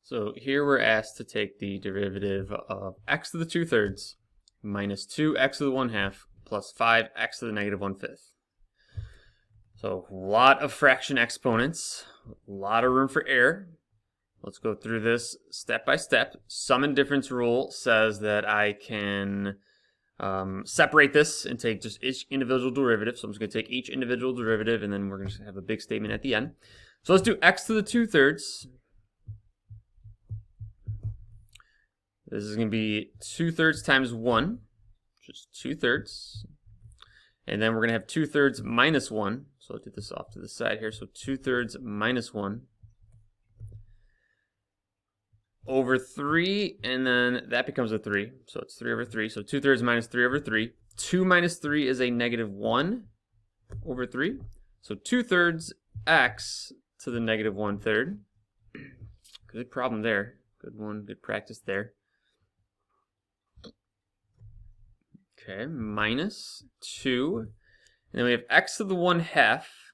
So here we're asked to take the derivative of x to the 2/3 minus 2x to the 1/2 plus 5x to the negative 1/5. So a lot of fraction exponents, a lot of room for error. Let's go through this step by step. Sum and difference rule says that I can separate this and take just each individual derivative. So I'm just going to take each individual derivative and then we're going to have a big statement at the end. So let's do x to the 2/3. This is going to be 2/3 times 1, which is 2/3. And then we're going to have 2/3 minus 1. So I'll do this off to the side here. So 2/3 minus 1 over 3, and then that becomes a 3. So it's 3 over 3. So 2/3 minus 3 over 3. 2 minus 3 is a negative 1 over 3. So 2/3 x to the negative 1/3. Good problem there. Good one. Good practice there. Okay, minus 2. And then we have x to the 1/2.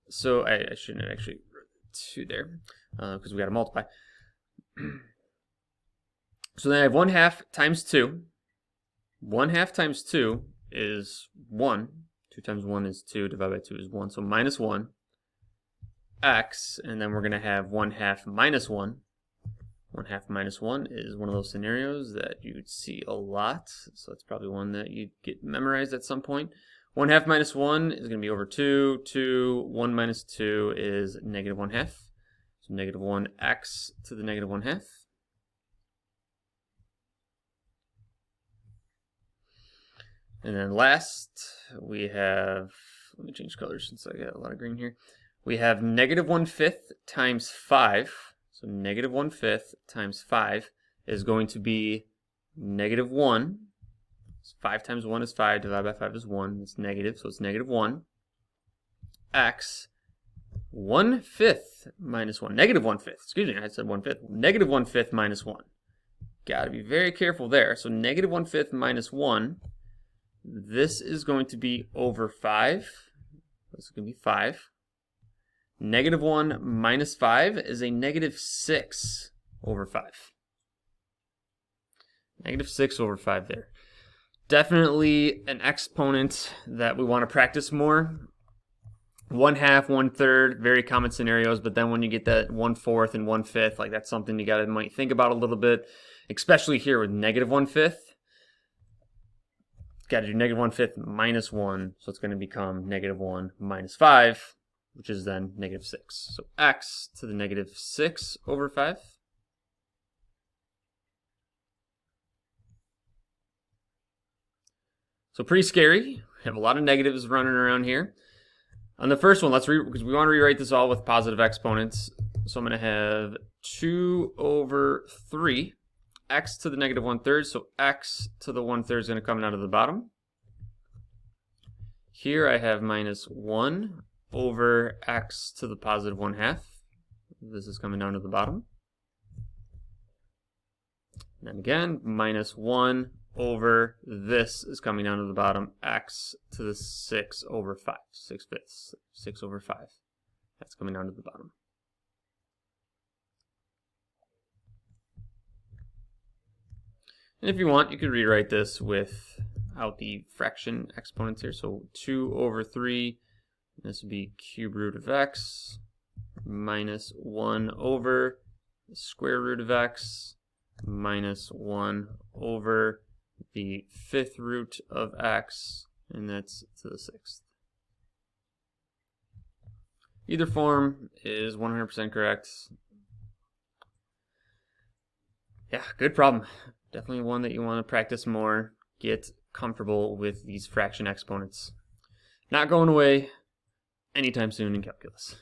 So I shouldn't have actually wrote 2 there because we got to multiply. So then I have 1/2 times 2. 1/2 times 2 is 1. 2 times 1 is 2. Divided by 2 is 1. So minus 1 x. And then we're going to have 1/2 minus 1. 1/2 minus 1 is one of those scenarios that you'd see a lot. So it's probably one that you'd get memorized at some point. 1/2 minus 1 is going to be over 2. 2. 1 minus 2 is negative 1/2. So negative 1x to the negative 1/2. And then last, we have, let me change colors since I got a lot of green here. We have negative 1/5 times 5. So negative 1/5 times 5 is going to be negative 1. 5 times 1 is 5, divided by 5 is 1. It's negative, so it's negative 1. X 1/5 minus 1. Negative 1/5. Excuse me, I said 1/5. Negative 1/5 minus 1. Got to be very careful there. So negative 1/5 minus 1. This is going to be over 5. This is going to be 5. Negative 1 minus 5 is a negative 6 over 5. Negative 6 over 5 there. Definitely an exponent that we want to practice more. 1/2, 1/3, very common scenarios, but then when you get that 1/4 and 1/5, like that's something you might think about a little bit, especially here with negative 1/5. Got to do negative 1/5 minus 1, so it's going to become negative 1 minus 5. Which is then negative 6. So x to the negative 6 over 5. So pretty scary. We have a lot of negatives running around here. On the first one, because we want to rewrite this all with positive exponents. So I'm going to have 2 over 3. X to the negative 1/3. So x to the 1/3 is going to come down to the bottom. Here I have minus 1 over x to the positive 1/2. This is coming down to the bottom. And then again, minus 1 over this is coming down to the bottom. X to the 6 over 5. 6/5. 6 over 5. That's coming down to the bottom. And if you want, you could rewrite this without the fraction exponents here. So 2 over 3. This would be cube root of x minus 1 over the square root of x minus 1 over the 5th root of x, and that's to the 6th. Either form is 100% correct. Yeah, good problem. Definitely one that you want to practice more. Get comfortable with these fraction exponents. Not going away anytime soon in calculus.